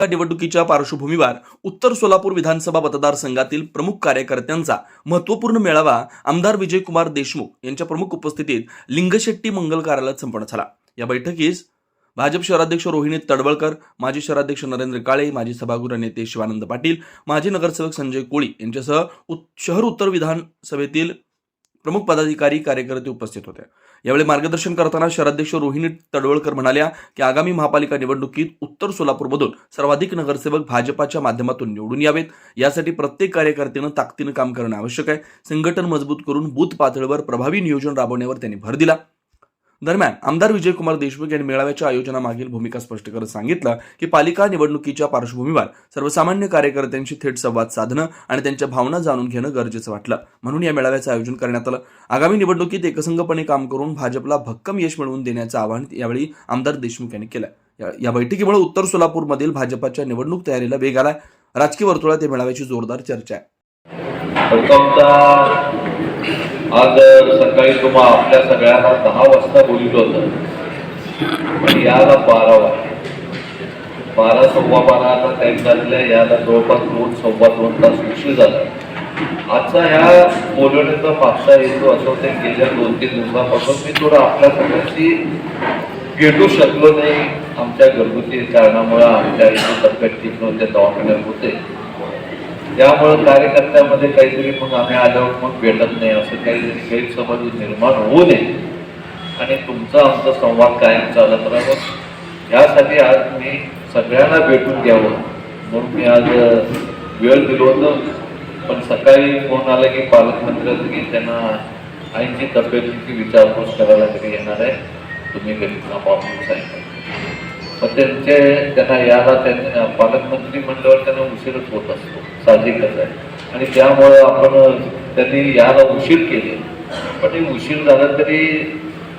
निवडणुकीच्या पार्श्वभूमीवर उत्तर सोलापूर विधानसभा मतदारसंघातील प्रमुख कार्यकर्त्यांचा महत्त्वपूर्ण मेळावा आमदार विजयकुमार देशमुख यांच्या प्रमुख उपस्थितीत लिंगशेट्टी मंगल कार्यालयात संपन्न झाला। या बैठकीस भाजप शहराध्यक्ष रोहिणी तडवळकर, माजी शहराध्यक्ष नरेंद्र काळे, माजी सभागृह नेते शिवानंद पाटील, माजी नगरसेवक संजय कोळी यांच्यासह शहर उत्तर विधानसभेतील प्रमुख पदाधिकारी कार्यकर्ते उपस्थित होते। यावेळी मार्गदर्शन करताना शहराध्यक्ष रोहिणी तडवळकर म्हणाल्या की आगामी महापालिका निवडणुकीत उत्तर सोलापूरमधून सर्वाधिक नगरसेवक भाजपाच्या माध्यमातून निवडून यावेत, यासाठी प्रत्येक कार्यकर्त्यानं ताकदीनं काम करणं आवश्यक आहे। संघटन मजबूत करून बूथ पातळीवर प्रभावी नियोजन राबवण्यावर त्यांनी भर दिला। दरम्यान आमदार विजयकुमार देशमुख यांनी मेळाव्याच्या आयोजनामागील भूमिका स्पष्ट करत सांगितलं की पालिका निवडणुकीच्या पार्श्वभूमीवर सर्वसामान्य कार्यकर्त्यांशी थेट संवाद साधणं आणि त्यांच्या भावना जाणून घेणं गरजेचं वाटलं, म्हणून या मेळाव्याचं आयोजन करण्यात आलं। आगामी निवडणुकीत एकसंघपणे काम करून भाजपला भक्कम यश मिळवून देण्याचं आवाहन यावेळी आमदार देशमुख यांनी केलं। या बैठकीमुळे उत्तर सोलापूरमधील भाजपच्या निवडणूक तयारीला वेग आलाय। राजकीय वर्तुळात या मेळाव्याची जोरदार चर्चा आहे। आज सकाळी तुम्हा आपल्या सगळ्यांना 10 वाजता बोलवलं होतं, पण याला 12 वाजता 12 सव्वा 12 आता टाईम झालेला, याला जवळपास 2 सव्वा 2 तास उशीर झाला। आजचा ह्या बोलवण्याचा मागचा हेतू असं होता की गेल्या 2-3 दिवसापासून मी थोडं आपल्या सगळ्यांशी भेटू शकलो नाही। आमच्या घरगुती कारणामुळे आमच्या इथे तब्येत ठीक नव्हते, दवाखान्यात होते, त्यामुळे कार्यकर्त्यामध्ये काहीतरी मग आम्ही आल्यावर मग भेटत नाही असं काहीतरी गैरसमज निर्माण होऊ नये आणि तुमचा आमचा संवाद कायम चालत राहावा यासाठी आज मी सगळ्यांना भेटून घ्यावं म्हणून मी आज वेळ दिलो होतो। पण सकाळी फोन आला की पालकमंत्र्यांचं की त्यांना आईंची तब्येतीची विचारपूस करायला घरी येणार आहे, तुम्ही घरी थांबा म्हणून सांगितलं। मग त्यांना याला त्यांनी पालकमंत्री म्हणल्यावर त्यांना उशीरच होत असतो, साहजिकच आहे, आणि त्यामुळे आपण त्यांनी याला उशीर केले। पण हे उशीर झाला तरी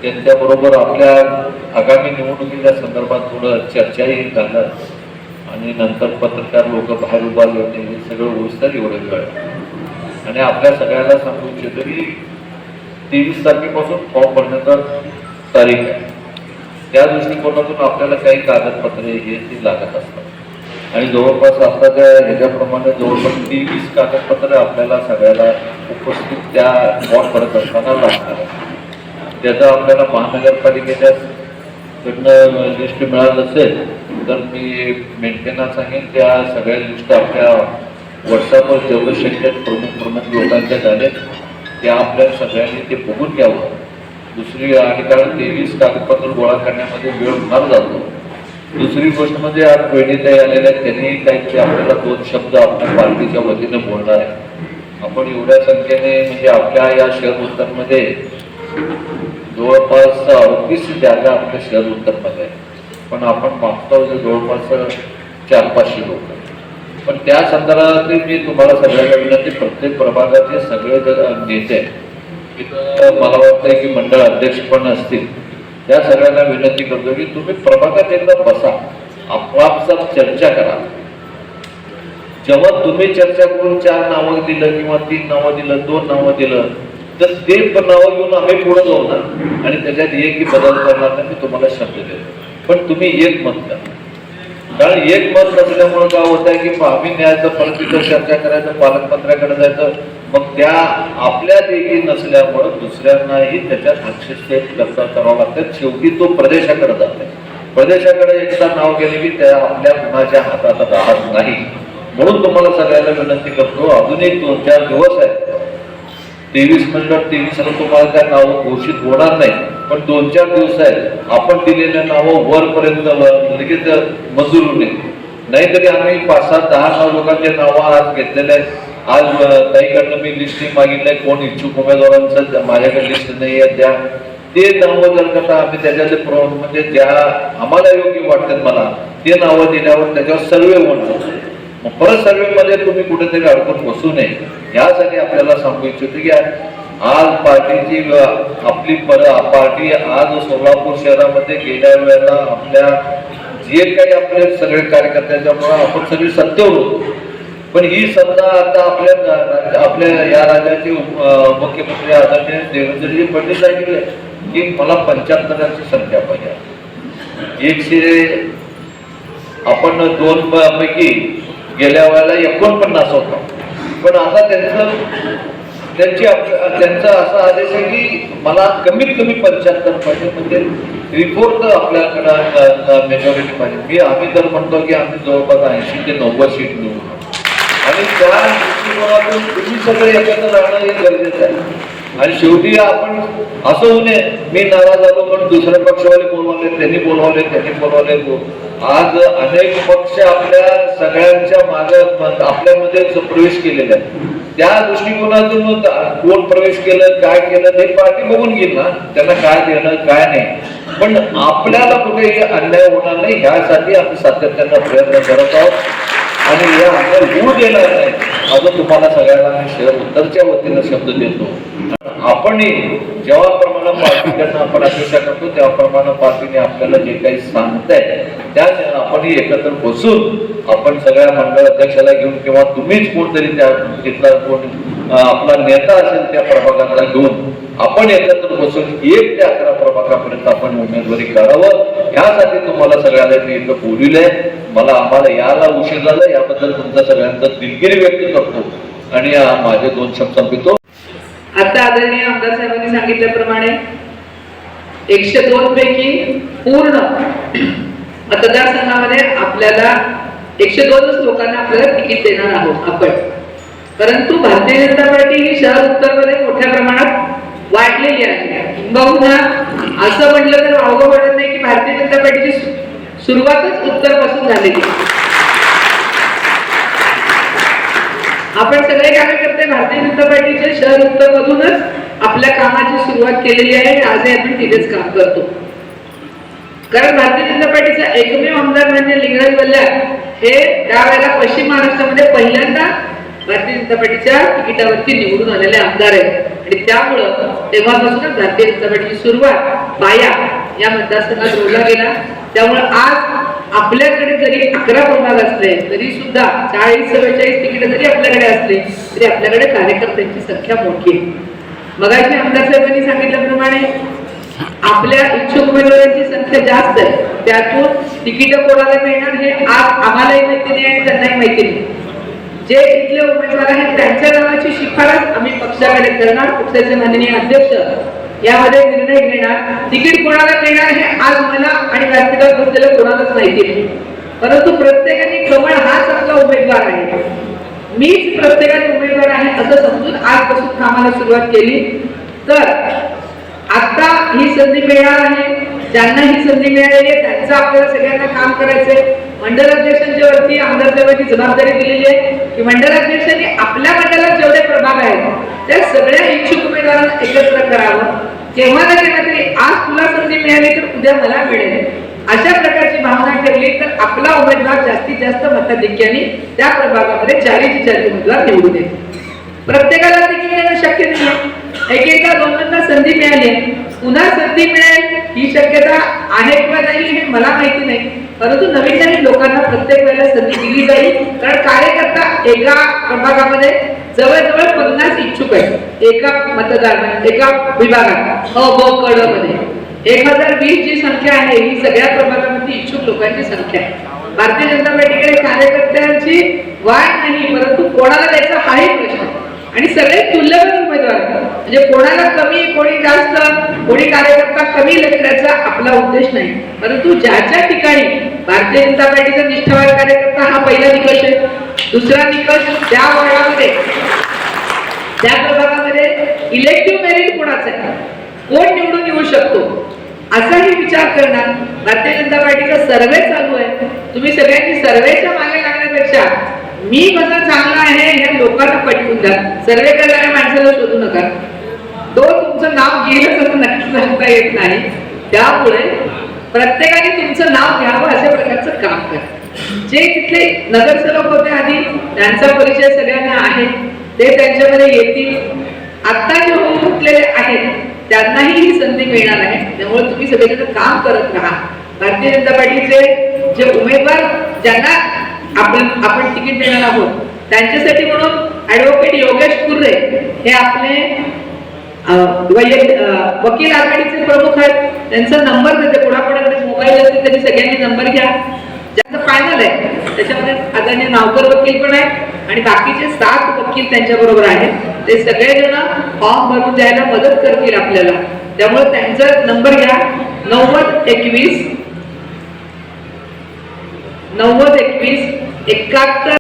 त्यांच्याबरोबर आपल्या आगामी निवडणुकीच्या संदर्भात थोडं चर्चाही झालं आणि नंतर पत्रकार लोक बाहेर उभारले होते, हे सगळं होतं एवढं वेळ। आणि आपल्या सगळ्यांना सांगू इच्छितो की 23 तारखेपासून फॉर्म भरण्याचा तारीख आहे, त्या दृष्टिकोनातून आपल्याला काही कागदपत्रे हे ती लागत असतात आणि जवळपास आताच्या ह्याच्याप्रमाणे जवळपास 23 कागदपत्रे आपल्याला सगळ्याला उपस्थित त्या फॉर्म भरत असताना लागणार। त्याचा आपल्याला महानगरपालिकेच्या कडनं लिस्ट मिळालं असेल तर मी मेंटेनन्स सांगेन, त्या सगळ्या लिस्ट आपल्या व्हॉट्सअपवर जेवढं शक्य प्रमुख लोकांच्या झाले त्या आपल्या सगळ्यांनी ते बघून घ्यावं। दुसरी आणि कारण 23 कागदपत्र गोळा करण्यामध्ये वेळ फार जातो। दुसरी गोष्ट म्हणजे आज वहिनीताई आलेल्या त्यांनी काहीतरी आपल्याला 2 शब्द आपल्या पार्टीच्या वतीने बोलणार आहे। आपण एवढ्या संख्येने म्हणजे आपल्या या शहर उत्तरमध्ये जवळपास 38 जागा आपल्या शहर उत्तरमध्ये आहे, पण आपण मागतो जवळपास 400-500 लोक। पण त्या संदर्भात मी तुम्हाला सगळ्यांना विनंती, प्रत्येक प्रभागाचे सगळे नेते मला वाटतंय की मंडळ अध्यक्ष पण असतील, त्या सगळ्यांना विनंती करतो की तुम्ही प्रभागात एकदा बसा, आपापसात चर्चा करा। जेव्हा तुम्ही चर्चा करून 4 नावं दिलं किंवा 3 नावं दिलं, 2 नावं दिलं, तर ते नावं घेऊन आम्ही पुढे जाऊ ना आणि त्याच्यात एकही बदल करणार नाही, मी तुम्हाला शब्द देतो। पण तुम्ही एक मत करा, कारण एक मत नसल्यामुळे काय होत आहे की आम्ही न्यायचं, परत तिथं चर्चा करायचं, पालकमंत्र्याकडे जायचं, मग त्या आपल्या देखील नसल्यामुळं दुसऱ्यांनाही त्याच्यात हस्तक्षेप करावं लागतं। शेवटी तो प्रदेशाकडे जात आहे, प्रदेशाकडे एकदा नाव गेले की त्या आपल्या कुणाच्या हातात राहत नाही। म्हणून तुम्हाला सगळ्यांना विनंती करतो, अजून एक 2-4 दिवस आहेत, 23 म्हणलं 23ला तुम्हाला त्या नावं घोषित होणार नाही, पण 2-4 दिवस आहेत, आपण दिलेल्या नावं वरपर्यंत लगेच मंजूर होऊ नये, नाहीतरी आम्ही 5-6-10 लोकांचे नावं आज घेतलेले आहेत। आज ताईकडनं मी लिस्ट मागितलंय, कोण इच्छुक उमेदवारांचं माझ्याकडे लिस्ट नाही आहे, त्या ते नावं जर करता आम्ही त्याच्यातले म्हणजे ज्या आम्हाला योग्य वाटतात मला ते नावं दिल्यावर त्याच्यावर सर्वे होणार, मग परत सर्वेमध्ये तुम्ही कुठेतरी अडकून बसू नये यासाठी आपल्याला सांगू इच्छितो की आज पार्टीची आपली पार्टी आज सोलापूर शहरामध्ये गेल्या वेळेला आपल्या जे काही आपले सगळे कार्यकर्त्यांच्यामुळे आपण सगळी सत्तेवर होतो, पण ही सत्ता आता आपल्या या राज्याचे मुख्यमंत्री आदरणीय देवेंद्रजी फडणवीस सांगितले की मला 75ची संख्या पाहिजे, आपण 2 पैकी गेल्या वेळेला 49 होता, पण आता त्यांचा असा आदेश आहे की मला कमीत कमी 75 पाहिजे, म्हणजे 3/4 आपल्याकडं मेजॉरिटी पाहिजे. आम्ही तर म्हणतो की आम्ही जवळपास 80 ते 90 सीट मिळू, आणि त्या दृष्टिकोनातून तुम्ही सगळे एकत्र राहणं हे गरजेचं आहे. आणि शेवटी आपण असं होऊ नये मी नाराज झालो म्हणून दुसऱ्या पक्षवाले बोलवले, त्यांनी बोलवले. आज अनेक पक्ष आपल्या सगळ्यांच्या मागे आपल्यामध्ये प्रवेश केलेले आहेत. त्या दृष्टिकोनातून कोण प्रवेश केलं, काय केलं ते पार्टी बघून घेईल ना, त्यांना काय देणं काय नाही. पण आपल्याला कुठेही अन्याय होणार नाही ह्यासाठी आम्ही सातत्यानं प्रयत्न करत आहोत, आणि या अन्याय होऊ देणार नाही अजून तुम्हाला सगळ्यांना मी उत्तरच्या वतीनं शब्द देतो. आपणही जेव्हाप्रमाणे पार्टीकडनं आपण अपेक्षा करतो त्याप्रमाणे पार्टीने आपल्याला जे काही सांगताय त्या आपणही एकत्र बसून आपण सगळ्या मंडळ अध्यक्षाला घेऊन किंवा तुम्हीच कोणतरी त्या तिथला कोण आपला नेता असेल त्या प्रभागातला घेऊन आपण एकत्र बसून 1 ते 11 प्रभागापर्यंत आपण उमेदवारी करावं, ह्यासाठी तुम्हाला सगळ्यांना मी इथं बोलविलंय. आम्हाला याला उशीर झाला याबद्दल तुमचा सगळ्यांचा दिलगिरी व्यक्त करतो आणि माझे 2 शब्द संपवितो. आता आदरणीय आमदार साहेबांनी सांगितल्याप्रमाणे 102 पैकी पूर्ण मतदारसंघामध्ये आपल्याला 102च लोकांना आपल्याला तिकीट देणार आहोत आपण. परंतु भारतीय जनता पार्टी ही शहर उत्तरमध्ये मोठ्या प्रमाणात वाढलेली आहे. बहुधा असं म्हटलं तर अवघड वाटत नाही की भारतीय जनता पार्टीची सुरुवातच उत्तरपासून झालेली. आपण सगळे कार्यकर्ते भारतीय जनता पार्टीचे शहर उत्तर मधूनच आपल्या कामाची सुरुवात केलेली आहे. आजही आपण तिथेच काम करतो, कारण भारतीय जनता पार्टीचा एकमेव आमदार म्हणजे लिंगराज वल्ल्याळ हे त्यावेळेला पश्चिम महाराष्ट्रामध्ये पहिल्यांदा भारतीय जनता पार्टीच्या तिकिटावरती निवडून आलेले आमदार आहेत. आणि त्यामुळं तेव्हापासूनच भारतीय जनता पार्टीची सुरुवात पाया या मतदारसंघात रोवला गेला. त्यामुळे आज आपल्याकडे जरी 11 प्रभाग असले तरी सुद्धा 40-44 तिकीट जरी आपल्याकडे असले तरी आपल्याकडे कार्यकर्त्यांची संख्या मोठी आहे. मगाशी आमदार साहेबांनी सांगितल्याप्रमाणे आपल्या इच्छुक उमेदवारांची संख्या जास्त आहे, त्यातून तिकीट कोणाला मिळणार हे आज आम्हालाही माहिती नाही आणि त्यांनाही माहिती नाही. जे इथले उमेदवार आहेत त्यांच्या नावाची शिफारस आम्ही पक्षाकडे करणार, पक्षाचे माननीय अध्यक्ष यामध्ये निर्णय घेणार. तिकीट कोणाला मिळणार हे आज मला आणि व्यासपीठावर बसलेल्या कोणालाच माहिती नाही, परंतु प्रत्येकाने कमळ हाच आपला उमेदवार आहे, मीच प्रत्येकाने उमेदवार आहे असं समजून आजपासून कामाला सुरुवात केली तर आता ही संधी मिळणार आहे. ज्यांना ही संधी मिळालेली आहे त्यांचं आपल्याला सगळ्यांना काम करायचंय. मंडळ अध्यक्षांच्या वरती आमदार साहेबांनी जबाबदारी दिलेली आहे की मंडळ अध्यक्षांनी आपल्या मंडळात जेवढे प्रभाग आहेत त्या सगळ्या इच्छुक उमेदवारांना एकत्र करावं. केव्हा ना केव्हा तरी आज तुला संधी मिळाली तर उद्या मला मिळेल अशा प्रकारची भावना ठरली तर आपला उमेदवार जास्तीत जास्त मताधिक्याने त्या प्रभागामध्ये 40 उमेदवार निवडून येईल. प्रत्येकाला तिकीट देणं शक्य नाही. एकेका 2-2दा संधी मिळाली, पुन्हा संधी मिळेल ही शक्यता आहे किंवा नाही हे मला माहिती नाही, परंतु नवीन लोकांना प्रत्येक वेळेला संधी दिली जाईल. कारण कार्यकर्ता एका प्रभागामध्ये जवळजवळ 50 इच्छुक आहेत एका मतदार एका विभागात अ ब क ड मध्ये 1020 जी संख्या आहे ही सगळ्या प्रभागामध्ये इच्छुक लोकांची संख्या आहे. भारतीय जनता पार्टीकडे कार्यकर्त्यांची वाढ नाही, परंतु कोणाला द्यायचा हाही प्रश्न आणि सगळे तुल्यबळ उमेदवार म्हणजे कोणाला कमी कोणी जास्त कोणी कार्यकर्ता कमी लेखण्याचा आपला उद्देश नाही, परंतु ज्याच्या ठिकाणी भारतीय जनता पार्टीचा निष्ठावान कार्यकर्ता हा पहिला निकष आहे. दुसरा निकष त्या वयामध्ये त्या प्रभागामध्ये इलेक्टिव्ह मेरिट कोणाचं आहे, कोण निवडून येऊ शकतो असाही विचार करणार. भारतीय जनता पार्टीचा सर्वे चालू आहे. तुम्ही सगळ्यांनी सर्वेच्या मागे लागण्यापेक्षा मी कसं चांगला आहे हे लोकांना पटवून द्या. सर्वे करणाऱ्या माणसाला शोधू नका, तो तुमचं नाव घेईलच असं नक्की सांगता येत नाही. त्यामुळे प्रत्येकाने तुमचं नाव घ्यावं अशा प्रकारचं काम करा. जे तिथले नगरसेवक होते आधी त्यांचा परिचय सगळ्यांना आहे, ते त्यांच्यामध्ये येतील. आता जे होऊन उठलेले आहेत त्यांनाही ही संधी मिळणार आहे. त्यामुळे तुम्ही सगळेजण काम करत राहा. भारतीय जनता पार्टीचे जे उमेदवार ज्यांना आपण तिकीट देणार आहोत त्यांच्यासाठी म्हणून ऍडव्होकेट योगेश कुर्रे हे आपले वकील आघाडीचे प्रमुख आहेत. त्यांचा नंबर देते, कोणाकडे मोबाईल असेल त्यांनी सगळ्यांनी नंबर घ्या. ज्यांचं फायनल आहे. त्याच्यामध्ये आदरणीय नावकर वकील पण आहेत आणि बाकीचे 7 वकील त्यांच्या बरोबर आहेत. ते सगळेजण फॉर्म भरून द्यायला मदत करतील आपल्याला. त्यामुळे त्यांचा नंबर घ्या 9021 71